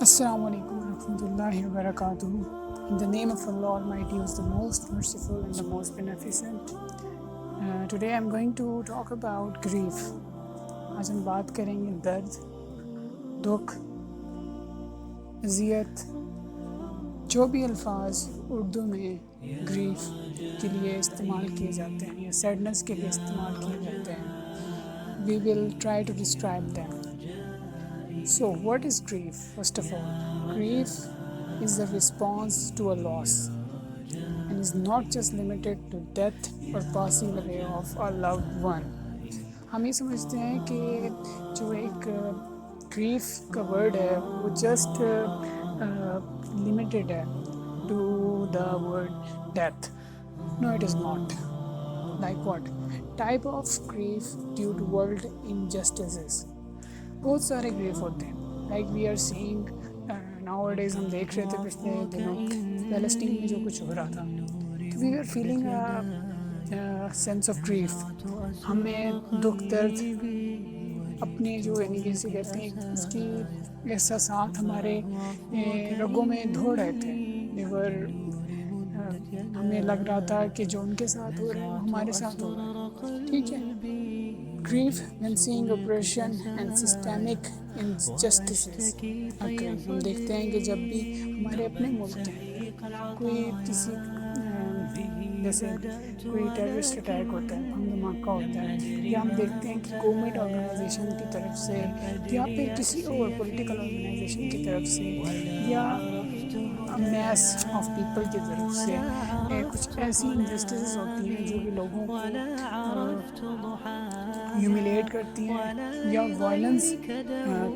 Assalamu alaikum warahmatullahi wabarakatuh. In the name of Allah Almighty, who is the most merciful and the most beneficent. Today I'm going to talk about grief. آج ہم بات کریں گے درد، دکھ، اذیت، جو بھی الفاظ اردو میں گریف کے لیے استعمال کیے جاتے ہیں یا سیڈنس کے لیے استعمال کیے جاتے ہیں. We will try to describe them. So, what is grief? First of all, grief is a response to a loss and is not just limited to death or passing away of a loved one. ہم یہ سمجھتے ہیں کہ جو ایک grief کا word ہے وہ just limited ہے to the word death. No, it is not. Like what? Type of grief due to world injustices. بہت سارے گریف ہوتے ہیں. Like we are seeing nowadays, ہم دیکھ رہے تھے پچھلے دنوں پیلسٹین میں جو کچھ ہو رہا تھا، تو we are feeling sense of grief. ہمیں دکھ درد اپنے جو یعنی جیسے کہتے ہیں اس کی احساسات ہمارے رگوں میں دوڑ رہے تھے. ہمیں لگ رہا تھا کہ جو ان کے ساتھ ہو رہا ہے وہ ہمارے ساتھ ہو رہا ہے. ٹھیک ہے. Grief when seeing oppression and systemic injustices occur. ہم دیکھتے ہیں کہ جب بھی ہمارے اپنے ملک میں کوئی کسی جیسے کوئی ٹیررسٹ اٹیک ہوتا ہے، ہم دھماکہ ہوتا ہے، یا ہم دیکھتے ہیں کہ گورنمنٹ آرگنائزیشن کی طرف سے یا پھر کسی اور پولیٹیکل آرگنائزیشن کی طرف سے یا میس آف پیپل کی طرف سے کچھ ایسی انجسٹسز ہوتی ہیں جو کہ لوگوں کو ہیوملیٹ کرتی ہیں یا وائلنس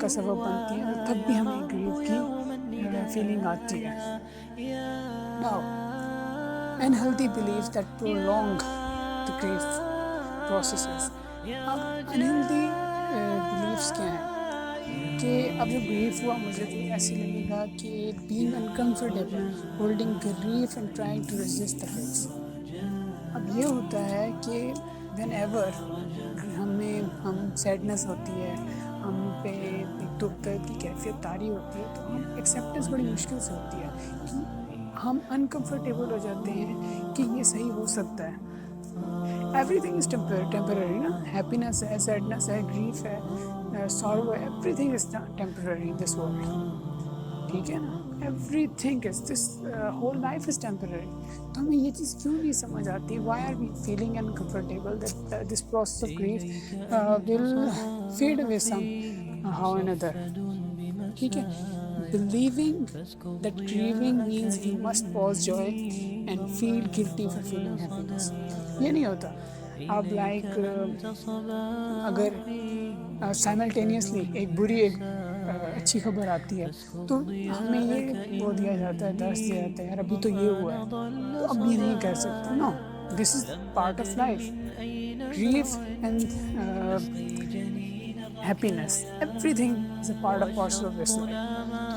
کا سبب بنتی ہیں، اور تب بھی ہمیں گریف کی فیلنگ آتی ہے. Now, unhealthy beliefs that prolong the grief processes. اب unhealthy beliefs کیا ہیں کہ اب جو گریف ہوا مجھے تو ایسے لگے گا کہ being uncomfortable, holding grief and trying to resist the effects. اب یہ ہوتا ہے کہ whenever ہم سیڈنس ہوتی ہے، ہم پہ ایک دکھ درد کی کیفیت طاری ہوتی ہے، تو ہم ایکسیپٹنس بڑی مشکل سے ہوتی ہے کہ ہم انکمفرٹیبل ہو جاتے ہیں کہ یہ صحیح ہو سکتا ہے. ایوری تھنگ از ٹیمپرری نا. ہیپینس ہے، سیڈنس ہے، گریف ہے، سارو ہے، everything is temporary in this world. ٹھیک ہے نا. Everything is this whole life is temporary. تو ہمیں یہ چیز کیوں نہیں سمجھ آتی؟ Why are we feeling uncomfortable that this process of grief will fade away somehow and other. ٹھیک ہے. Believing that grieving means we must pause joy and feel guilty for feeling happiness. یہ نہیں ہوتا. اب like اگر simultaneously ایک بری ایک اچھی خبر آتی ہے تو ہمیں یہ وہ دیا جاتا ہے، درس دیا جاتا ہے، یار ابھی تو یہ ہوا ہے تو اب یہ نہیں کر سکتے. No, this is part of life. Grief and happiness, everything is a part of parcel of this life. تو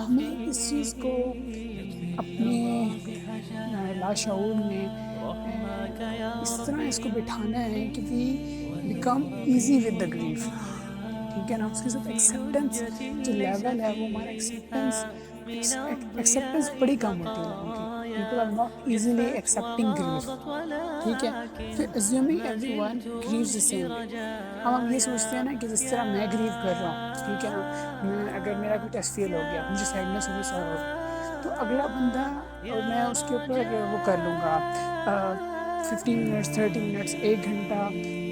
ہمیں اس چیز کو اپنے لاشعور میں اس طرح اس کو بٹھانا ہے کہ we become easy with the grief. ٹھیک ہے نا. اس کے ساتھ ایکسیپٹنس جو لیول ہے وہ ہمارا ایکسیپٹنس بڑی کم ہوتی ہے لوگوں کی. people are not easily accepting grief. ٹھیک ہے. پھر assuming everyone grieves the same way. ہم یہ سوچتے ہیں نا کہ جس طرح میں گریو کر رہا ہوں، ٹھیک ہے نا، اگر میرا کوئی ٹیسٹ فیل ہو گیا، مجھے سیڈنس ہوگی، سارو ہوگی، تو اگلا بندہ اور میں اس کے اوپر وہ کر لوں گا 15 منٹس 30 منٹس 1 گھنٹہ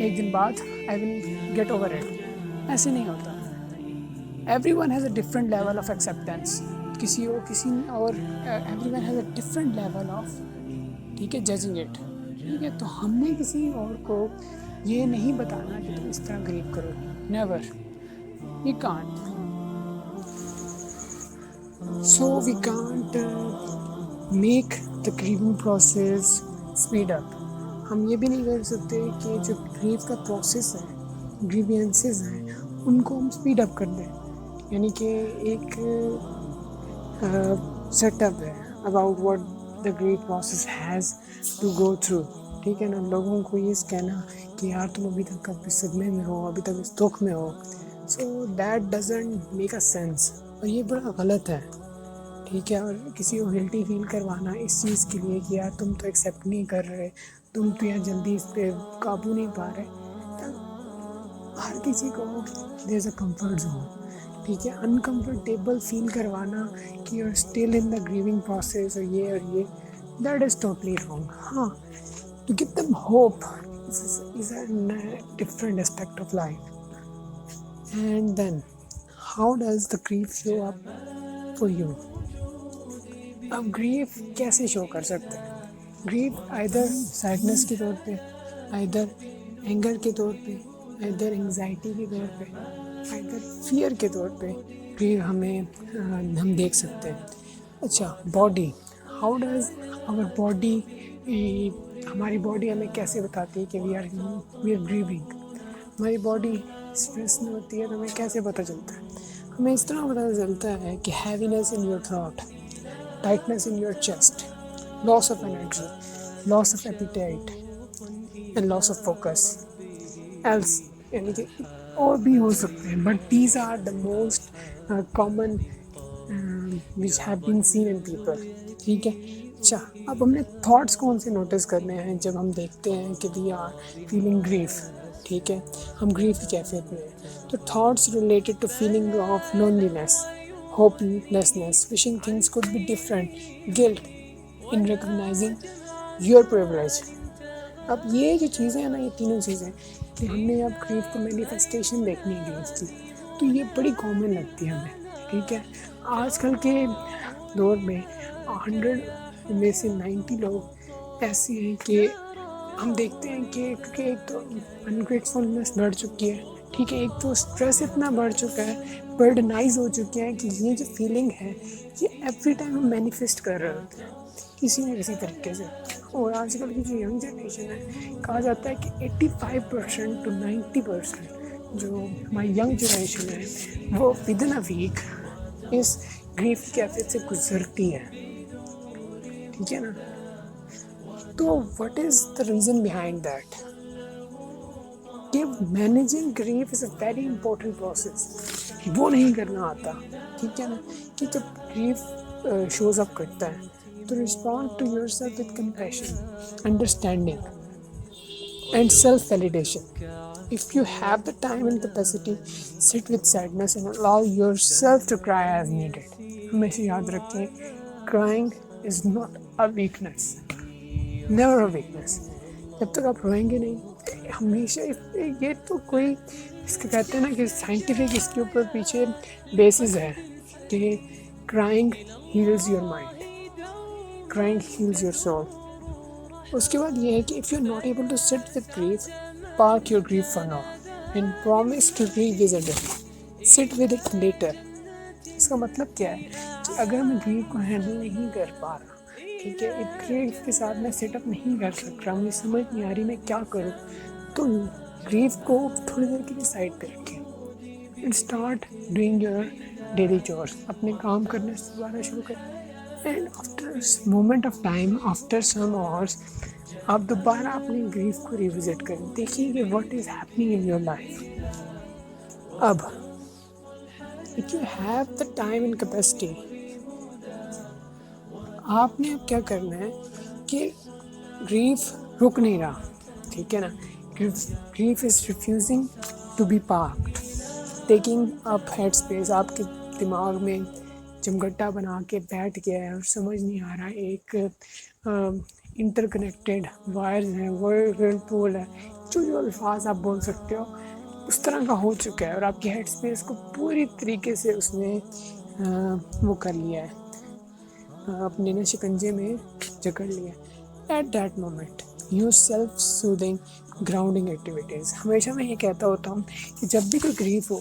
1 دن بعد آئی ول گیٹ اوور اٹ. ایسے نہیں ہوتا. Every one has a different level of acceptance. کسی اور every one has a different level of, ٹھیک ہے، ججنگ اٹ. ٹھیک ہے. تو ہم نے کسی اور کو یہ نہیں بتانا کہ تم اس طرح گریو کرو. Never. We can't. So we can't make the grieving process speed up. ہم یہ بھی نہیں کر سکتے کہ جو گریف کا پروسیس ہے، گریوینسز ہیں، ان کو ہم اسپیڈ اپ کر دیں. یعنی کہ ایک سیٹ اپ ہے about what the grief process has to go through. ٹھیک ہے نا. لوگوں کو یہ کہنا کہ یار تم ابھی تک اب اس صدمے میں ہو، ابھی تک اس دکھ میں ہو، so that doesn't make a sense, اور یہ بڑا غلط ہے، ٹھیک ہے. اور کسی کو گلٹی فیل کروانا اس چیز کے لیے کہ یار تم تو ایکسیپٹ نہیں کر رہے، تم تو یار جلدی اس پہ قابو نہیں پا رہے. ہر کسی کو دیر از اے کمفرٹ زون، ٹھیک ہے. انکمفرٹیبل فیل کروانا کہ you are still in the grieving process اور یہ دیٹ از ٹوٹلی رانگ. ہاں، to give them hope is a different aspect of life. And then how does the grief show up for you? اب grief کیسے show کر سکتے ہیں؟ Grief either sadness کے طور پہ، آئدر اینگر کے طور پہ، آئدر انگزائٹی کے طور پہ، آئدر فیئر کے طور پہ گریف ہم دیکھ سکتے ہیں. اچھا، body, how does our body, ہماری باڈی ہمیں کیسے بتاتی ہے کہ وی آر گریونگ؟ ہماری باڈی اسٹریس میں ہوتی ہے تو ہمیں کیسے پتہ چلتا ہے؟ ہمیں اس طرح پتہ چلتا ہے کہ heaviness in your throat, tightness in your chest, loss of energy, loss of appetite, and loss of focus. Else, یعنی کہ اور بھی ہو سکتے ہیں but these are the most common which have been seen in people. ٹھیک ہے. اچھا، اب ہم نے تھاٹس کون سے نوٹس کرنے ہیں جب ہم دیکھتے ہیں کہ وی آر فیلنگ گریف؟ ٹھیک ہے، ہم گریف کی کیفیت میں ہیں. تو thoughts related to feeling of loneliness, hopelessness, wishing things could be different, guilt in recognizing your privilege. اب یہ جو چیزیں ہیں نا، یہ تینوں چیزیں کہ ہم نے اب گریف کو مینیفیسٹیشن دیکھنی ہے گریف کی، تو یہ بڑی کامن لگتی ہے ہمیں. ٹھیک ہے. آج کل کے دور میں 100 میں سے 90 لوگ ایسے ہیں کہ ہم دیکھتے ہیں کہ کیونکہ ایک تو انگریٹفلنس بڑھ چکی ہے، ٹھیک ہے، ایک تو اسٹریس اتنا بڑھ چکا ہے، برڈنائز ہو چکے ہیں کہ یہ جو فیلنگ ہے یہ ایوری ٹائم ہم مینیفیسٹ کر رہے ہوتے ہیں کسی نہ کسی طریقے سے. اور آج کل کی جو ینگ جنریشن ہے، کہا جاتا ہے کہ 85% to 90% جو ہماری ینگ جنریشن ہے وہ ود ان اے ویک اس گریف کی کیفیت سے گزرتی ہے. ٹھیک ہے نا. تو what is the reason behind that? کہ managing grief is a very important process. وہ نہیں کرنا آتا. ٹھیک ہے نا. کہ جب گریف شوز اپ کرتا ہے تو respond to yourself with compassion, understanding and self validation. If you have the time and capacity, sit with sadness and allow yourself to cry as needed. ہمیشہ یاد رکھیں، crying is not a weakness, never a weakness. جب تک آپ روئیں گے نہیں، ہمیشہ یہ تو کوئی اس کے کہتے ہیں نا کہ سائنٹیفک اس کے اوپر پیچھے بیسز ہے کہ crying heals your mind, crying heals your soul. اس کے بعد یہ ہے کہ if you are not able to sit with grief, park your grief for now and promise to revisit it, sit with it later. اس کا مطلب کیا ہے کہ اگر میں گریف کو ہینڈل نہیں کر پا رہا، ٹھیک ہے، ایک گریف کے ساتھ میں سیٹ اپ نہیں کر سک رہا، مجھے سمجھ نہیں آ رہی میں کیا کروں، تو گریف کو تھوڑی دیر کے لیے سائڈ پہ رکھیں and start doing your daily chores. اپنے کام کرنے سے دوبارہ شروع کریں. And after moment of time, after some hours, آپ دوبارہ اپنے گریف کو ریوزٹ کریں، دیکھیے کہ what is happening in your life. اب if you have the time and capacity, آپ نے اب کیا کرنا ہے کہ گریف رک نہیں رہا. ٹھیک ہے نا. Grief is refusing to be parked, taking up head space. آپ کے دماغ میں چمگٹا بنا کے بیٹھ گیا ہے اور سمجھ نہیں آ رہا. ایک انٹر کنیکٹیڈ وائرز ہیں، ورلپول ہے، جو الفاظ آپ بول سکتے ہو اس طرح کا ہو چکا ہے، اور آپ کی ہیڈ اسپیس کو پوری طریقے سے اس نے وہ کر لیا ہے، اپنے نے شکنجے میں جکڑ لیا. At that moment use self soothing grounding activities. ہمیشہ میں یہ کہتا ہوتا ہوں کہ جب بھی کوئی گریف ہو،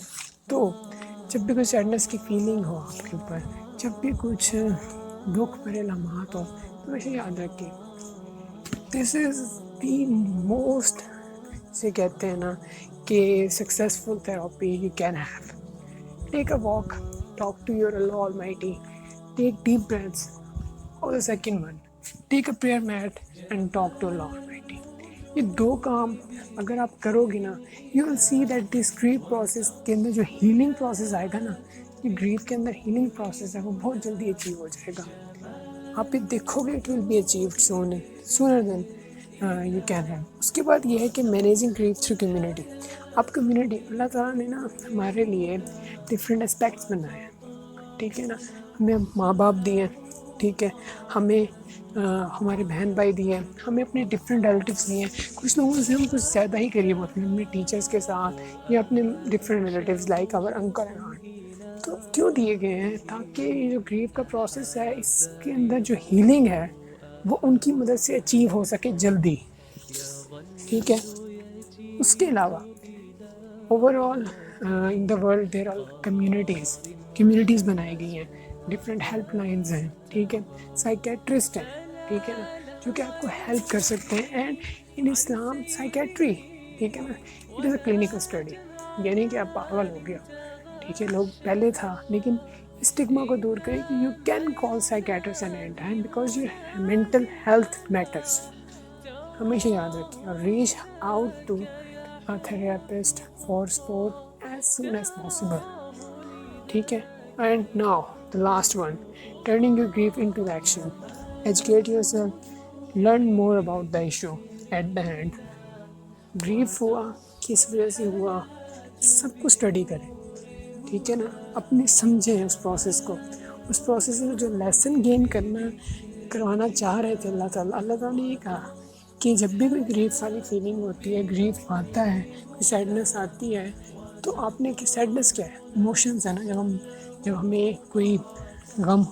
تو جب بھی کوئی سیڈنس کی فیلنگ ہو آپ کے اوپر، جب بھی کچھ دکھ بھرے لمحات ہو، تو ہمیشہ یاد رکھیں دس از دی موسٹ، سے کہتے ہیں نا کہ successful therapy you can have. Take a walk, talk to your Allah almighty, take deep breaths. Or the second one, take a prayer mat and talk to Allah Almighty. یہ 2 کام اگر آپ کرو گے نا، you will see that this grief process کے اندر جو healing process آئے گا نا، یہ گریف کے اندر ہیلنگ پروسیس ہے وہ بہت جلدی اچیو ہو جائے گا. آپ یہ دیکھو گے it will be achieved sooner than you can have. اس کے بعد یہ ہے کہ مینیجنگ گریف تھرو کمیونٹی. اب کمیونٹی اللہ تعالیٰ نے نا ہمارے لیے ڈفرینٹ اسپیکٹس بنائے ہیں، ٹھیک ہے نا. ہمیں ماں باپ دیے ہیں، ٹھیک ہے، ہمیں ہمارے بہن بھائی دیے ہیں، ہمیں اپنے ڈفرینٹ ریلیٹیوس دیے ہیں. کچھ لوگوں سے ہم کچھ زیادہ ہی قریب ہوتے ہیں اپنے ٹیچرس کے ساتھ یا اپنے different relatives like our uncle and aunt. تو کیوں دیے گئے ہیں؟ تاکہ یہ جو گریف کا پروسیس ہے اس کے اندر جو ہیلنگ ہے وہ ان کی مدد سے اچیو ہو سکے جلدی، ٹھیک ہے. اس کے علاوہ over all in the world there are communities بنائی گئی ہیں، ڈفرینٹ ہیلپ لائنز ہیں، ٹھیک ہے، سائیکیٹرسٹ ہیں، ٹھیک ہے نا، جو کہ آپ کو ہیلپ کر سکتے ہیں. اینڈ ان اسلام سائیکیٹری، ٹھیک ہے نا، it is a clinical study. یعنی کہ آپ پاگل ہو گیا، ٹھیک ہے. لوگ پہلے تھا، لیکن اسٹگما کو دور کریں کہ you can call psychiatrist any time because your mental health matters. ہمیشہ یاد رکھیے اور reach out to therapist for support as soon as possible, ٹھیک ہے. And now the last one, turning your grief into action. Educate yourself, learn more about the issue at the hand. grief ہوا کس وجہ سے ہوا سب کو study کریں، ٹھیک ہے نا. اپنے سمجھیں اس پروسیس کو، اس پروسیس سے جو لیسن گین کروانا چاہ رہے تھے اللہ تعالیٰ نے یہ کہا کہ جب بھی کوئی گریف والی فیلنگ ہوتی ہے، گریف آتا ہے، کوئی سیڈنس آتی ہے، تو آپ نے کہ سیڈنس کیا ہے؟ ایموشنز ہے نا. جب ہمیں کوئی غم،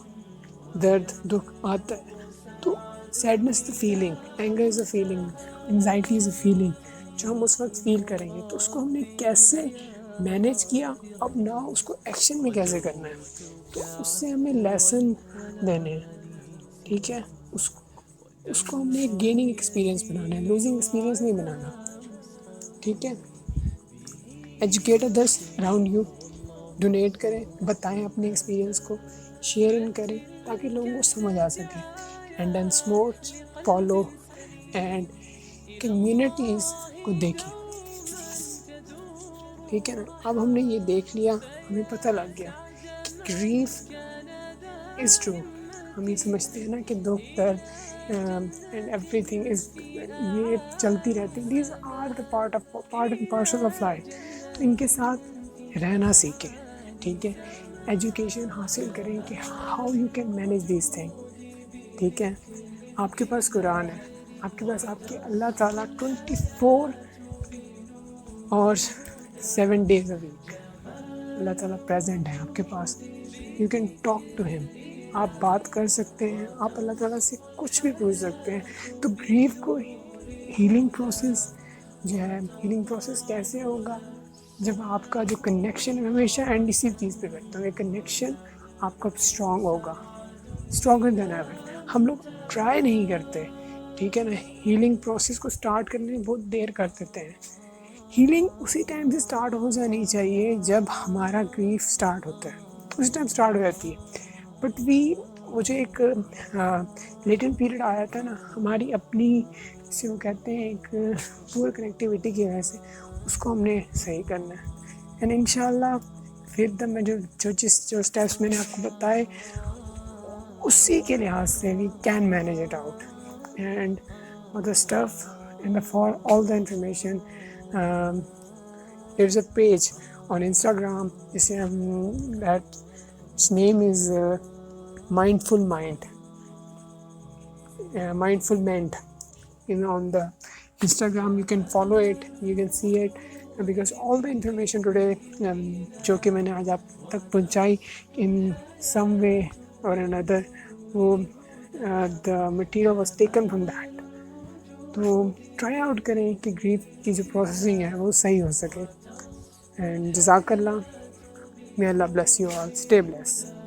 درد، دکھ آتا ہے تو sadness is a feeling, anger is a feeling, anxiety is a feeling جو ہم اس وقت فیل کریں گے. تو اس کو ہم نے کیسے مینیج کیا، اب نہ اس کو ایکشن میں کیسے کرنا ہے، تو اس سے ہمیں لیسن دینے ہیں، ٹھیک ہے. اس کو ہم نے ایک گیننگ ایکسپیرینس بنانا ہے، لوزنگ ایکسپیرینس نہیں بنانا، ٹھیک ہے. Educate others around you, donate کریں، بتائیں اپنے ایکسپیرینس کو، شیئر ان کریں تاکہ لوگوں کو سمجھ آ سکے. And then sports follow and communities کو دیکھیں، ٹھیک ہے نا. اب ہم نے یہ دیکھ لیا، ہمیں پتہ لگ گیا کہ گریف از ٹرو. ہم یہ سمجھتے ہیں نا کہ دکھ، درد اینڈ ایوری تھنگ از، یہ چلتی رہتی، these are the part and parcel of life. تو ان کے ساتھ رہنا سیکھیں، ٹھیک ہے. ایجوکیشن حاصل کریں کہ how you can manage these thing, ٹھیک ہے. آپ کے پاس قرآن ہے، آپ کے پاس آپ کے اللہ تعالیٰ 24 اور 7 days a week اللہ تعالیٰ پریزنٹ ہے آپ کے پاس. You can talk to him, آپ بات کر سکتے ہیں، آپ اللہ تعالیٰ سے کچھ بھی پوچھ سکتے ہیں. تو گریف کو ہیلنگ پروسیس جو ہے، ہیلنگ پروسیس کیسے ہوگا؟ جب آپ کا جو کنیکشن ہے، ہمیشہ اینڈ اسی چیز پہ کرتا ہوں، یہ کنیکشن آپ کا اسٹرانگ ہوگا، اسٹرانگر دین ایور. ہم لوگ ٹرائی نہیں کرتے، ٹھیک ہے نا. ہیلنگ پروسیس کو اسٹارٹ کرنے میں بہت دیر کر دیتے ہیں. ہیلنگ اسی ٹائم سے اسٹارٹ ہو جانی چاہیے جب ہمارا گریف اسٹارٹ ہوتا ہے، اسی ٹائم اسٹارٹ ہو جاتی ہے. بٹ وہ جو ایک لیٹنٹ پیریڈ آیا تھا نا ہماری اپنی، جسے وہ کہتے ہیں ایک پور کنیکٹیوٹی کی وجہ سے، اس کو ہم نے صحیح کرنا ہے. اینڈ انشاءاللہ پھر میں جو اسٹیپس میں نے آپ کو بتائے اسی کے لحاظ سے we can manage it out. And for the stuff and for all the information there is a page on Instagram, جسے ہم its name is mindful mind, mindful ment. On the Instagram you can follow it, you can see it, because all the information today جو کہ میں نے آج آپ تک پہنچائی in some way or another, وہ the material was taken from that. تو ٹرائی آؤٹ کریں کہ گریف کی جو پروسیسنگ ہے وہ صحیح ہو سکے. اینڈ جزاک اللہ. may Allah bless you all. stay blessed.